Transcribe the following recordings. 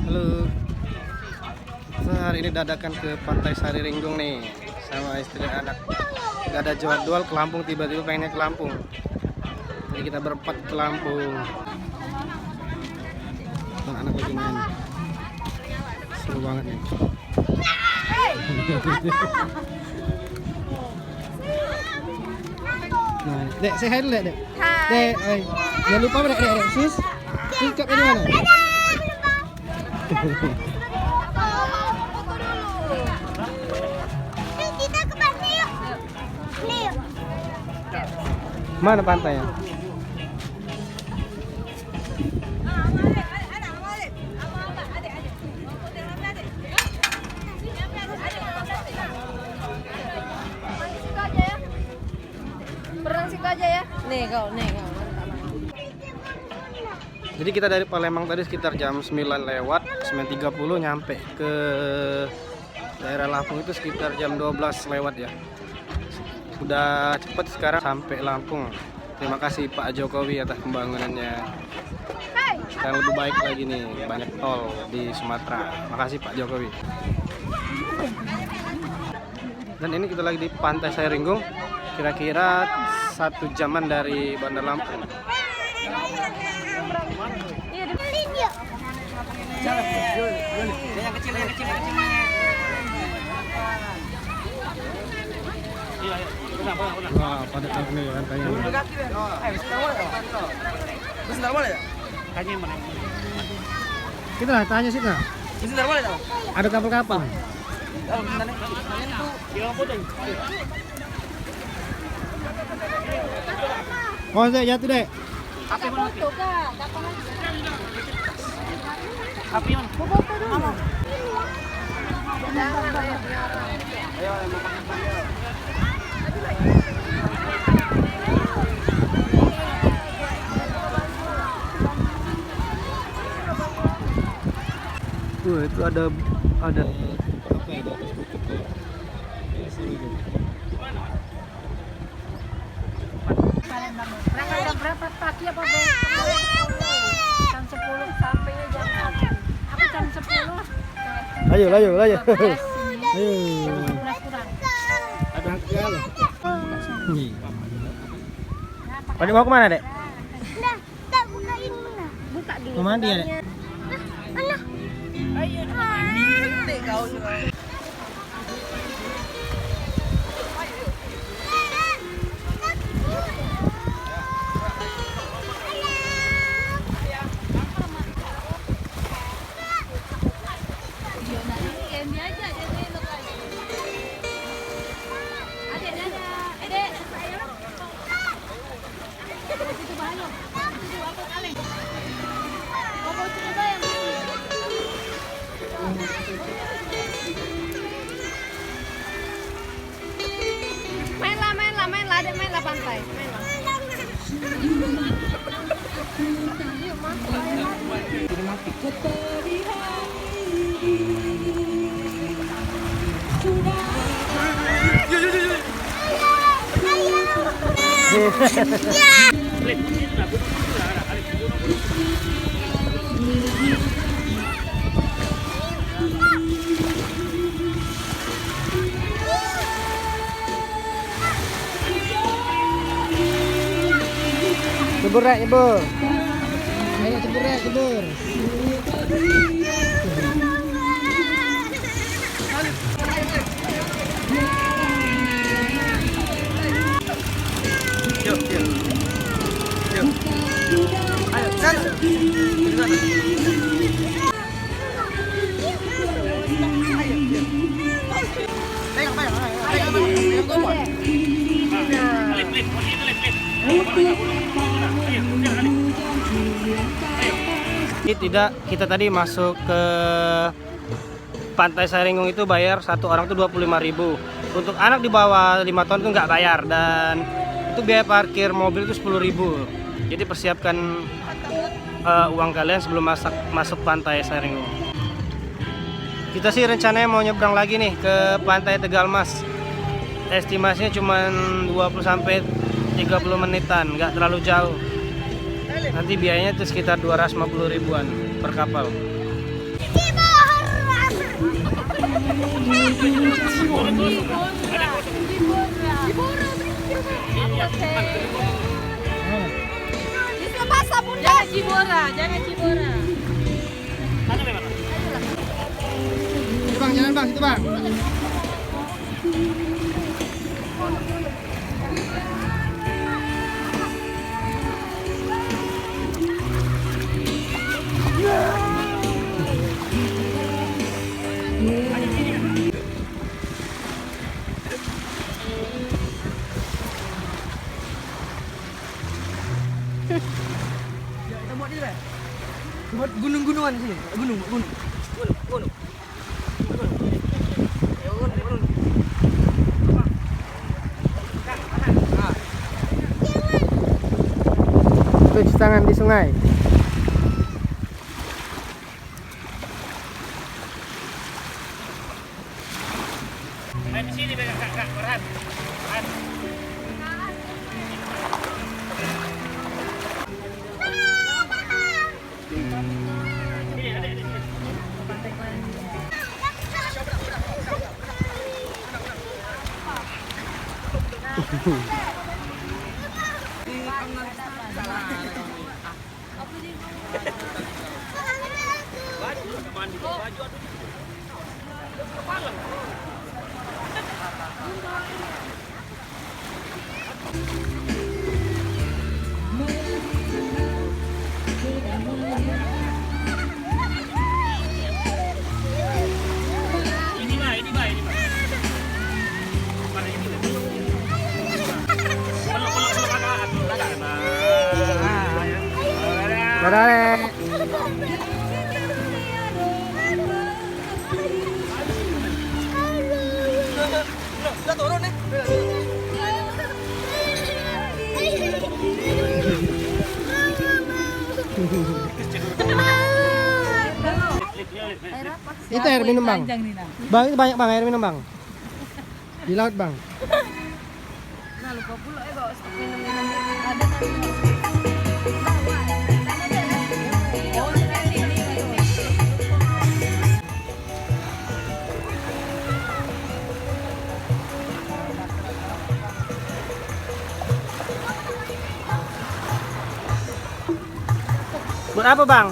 Halo. Hari ini dadakan ke Pantai Sari Ringgong nih sama istri dan anak. Gak ada jadwal ke Lampung, tiba-tiba pengennya ke Lampung. Jadi kita berempat ke Lampung. Anak lagi main. Seru banget nih. Nah, Dek, say hi dulu, Dek. Dek, hai. Jangan lupa, Dek, sus. Sikap ini mana? Kita ke pantai yuk. Nih yuk. Mana pantainya? Berenang situ aja ya. Nih kau. Jadi kita dari Palembang tadi sekitar jam 9 lewat 9.30 nyampe ke daerah Lampung itu sekitar jam 12 lewat ya. Udah cepet sekarang sampai Lampung. Terima kasih Pak Jokowi atas pembangunannya. Sekarang lebih baik lagi nih, banyak tol di Sumatera. Makasih Pak Jokowi. Dan ini kita lagi di Pantai Sari Ringgong, kira-kira 1 jaman dari Bandar Lampung. Yang kecil. Wah, pada tahun ini harganya. Sebentar boleh ya? Kita lah tanya sih nah. Sebentar boleh ya? Ada kapal-kapal. Oh, Dek, jatuh, Dek. Ada foto kak. Api mana? Foto dulu. Jangan ayo. Itu ada apa ya? Berangkat jam berapa pagi apa jam 10 sampai jam 1. Aku jam 10. Ayo. Ayo. Kurang. Ada hal. Pada mau kemana, Dek? Tak bukain mana? Buka dulu. Mau mandi ya, Dek? Alah. Ayo. Kau juga. Mainlah pantai. Mainlah. Cebur, Dek, cebur. Ayo cebur, Dek, cebur. Yuk. Ayo, sana. Tidak, kita tadi masuk ke Pantai Sari Ringgong itu bayar satu orang tuh 25.000. Untuk anak di bawah 5 tahun itu nggak bayar, dan itu biaya parkir mobil itu 10.000. Jadi persiapkan uang kalian sebelum masuk Pantai Sari Ringgong. Kita sih rencananya mau nyebrang lagi nih ke Pantai Tegalmas. Estimasinya cuma 20 sampai 30 menitan, nggak terlalu jauh. Nanti biayanya itu sekitar 250 ribuan per kapal. Itu basah bunda. Jangan cibora. Situ bang, jalan bang, situ bang. Kita buat di mana? Buat gunung-gunungan di sini. Gunung. Cuci tangan di sungai. Main di sini Kak, Farhan. Dadah. Udah turun nih. Itu air minum bang. Bang itu banyak bang air minum bang. Di laut bang. Nah, lupa pula bawa minum-minum. Ada kan? Buat apa bang?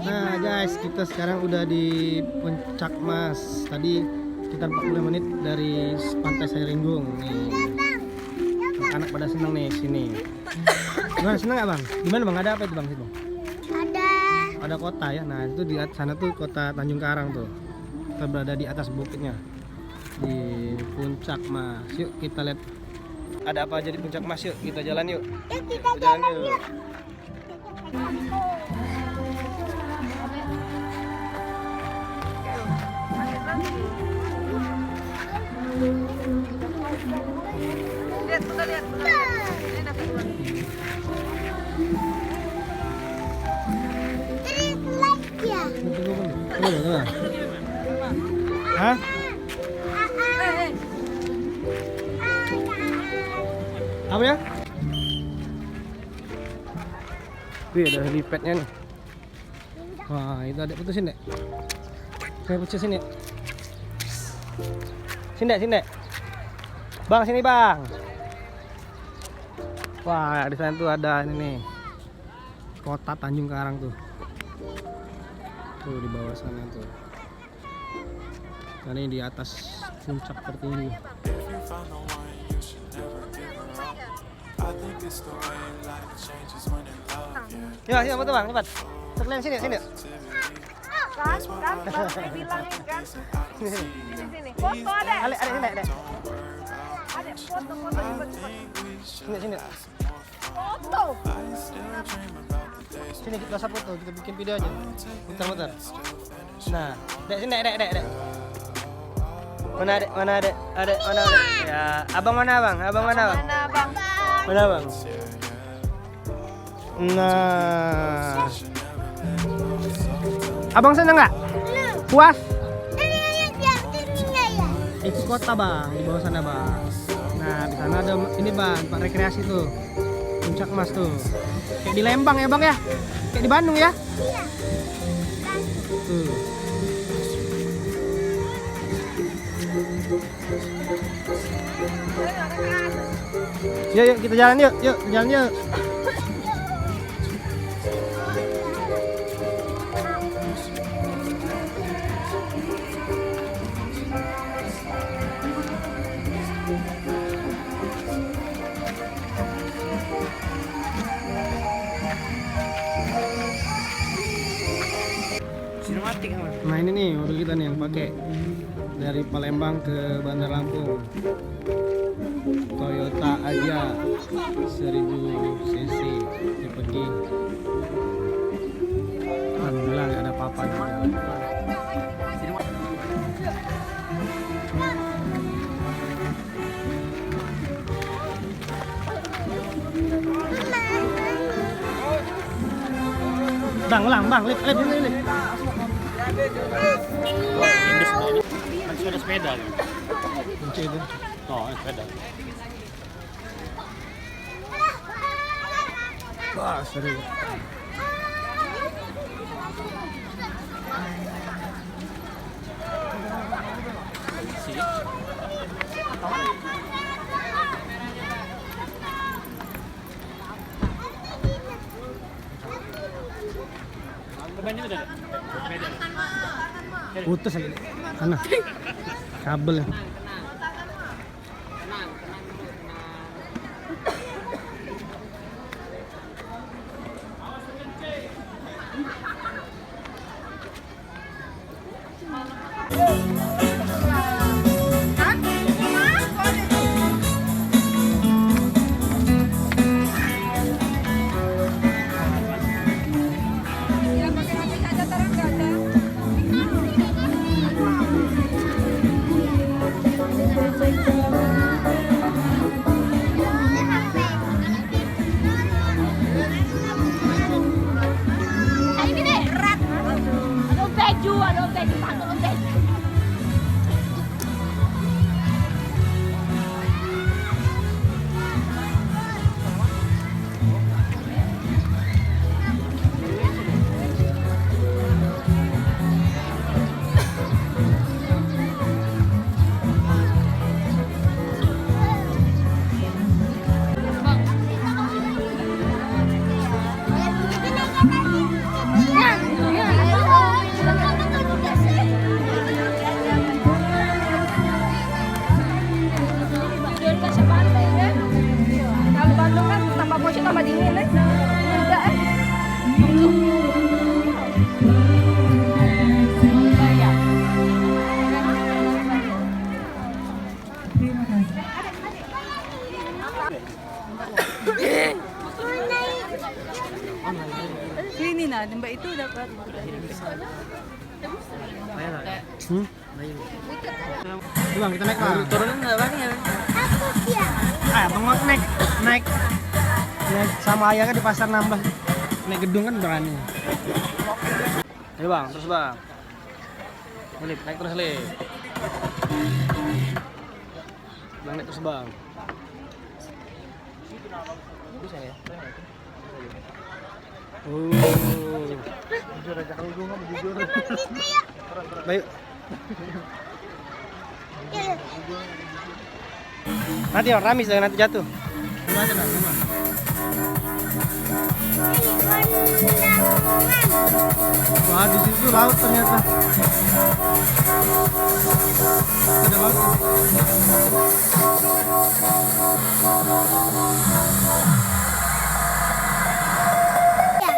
Nah guys, kita sekarang udah di Puncak Mas. Tadi kita 40 menit dari Pantai Saringgung nih. Anak pada seneng nih sini. Gimana, seneng nggak bang? Gimana bang? Ada apa itu bang situ? Ada kota ya. Nah itu di sana tuh kota Tanjung Karang tuh. Kita berada di atas bukitnya di Puncak Mas. Yuk kita lihat ada apa aja di Puncak Mas. Yuk kita jalan yuk. Kita jalan yuk. Lihat, lihat. Ini dapat uang. Hah? Apa ya? Wih, ada helipadnya nih. Wah, itu adek putusin dek. Saya putusin ya. Sini dek. Bang, sini bang. Wah, di sana tuh ada ini nih. Kota Tanjung Karang tuh. Tuh di bawah sana tuh. Ini di atas puncak tertinggi. Ya, betul bang, cepat. Sekalian sini. Kan, saya bilangin kan. Sini. Foto ada. Ada sini, Dek. Ada foto cepat. Sini. Foto. Sini kita usah foto, kita bikin video aja. Muter-muter. Nah, Dek sini, Dek. Mana Dek? Ada. Ya, abang mana bang? Mana bang? Nah, abang seneng nggak? Puas? Ke kota bang, di bawah sana bang. Nah di sana ada ini bang, tempat rekreasi tuh, Puncak Mas tuh. Kayak di Lembang ya bang ya, kayak di Bandung ya. Tuh. Yuk kita jalan yuk, jalan yuk. Nah ini nih mobil kita nih yang pakai dari Palembang ke Bandar Lampung, Toyota Aja 1000 cc tipe G. Alhamdulillah nggak ada apa-apa di jalan. Bang, ulang bang, lip. Masih ada sepeda kan? Kunci itu. Oh, sepeda. Wah, seru. Bebannya udah ada? Sepeda. Putus lagi. Sana. Kabel. Sini nah, Mbak itu dapat. Bang, kita naik bang. Turunan nggak bangnya? Bang naik sama ayah kan di pasar nambah. Naik gedung kan berani. Ayo bang, terus bang. Lip, naik terus lip. Bang naik terus bang. Bisa ya? Jujur aja kalau gue nggak mau jujur. Baik. Nanti orang ramis nanti jatuh. Gimana bang? Wah di situ laut ternyata. Ada laut.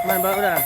Main bang udah.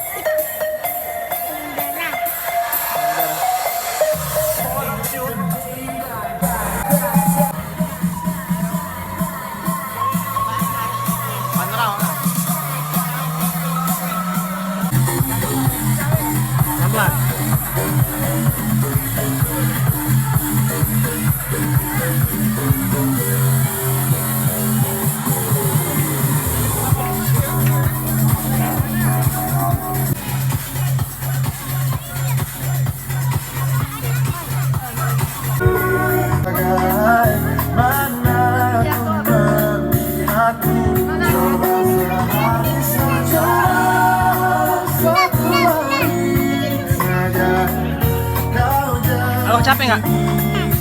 Abang capek nggak?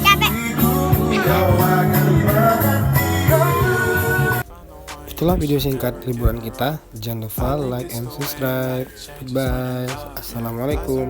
Capek. Itulah video singkat liburan kita. Jangan lupa like and subscribe. Goodbye. Assalamualaikum.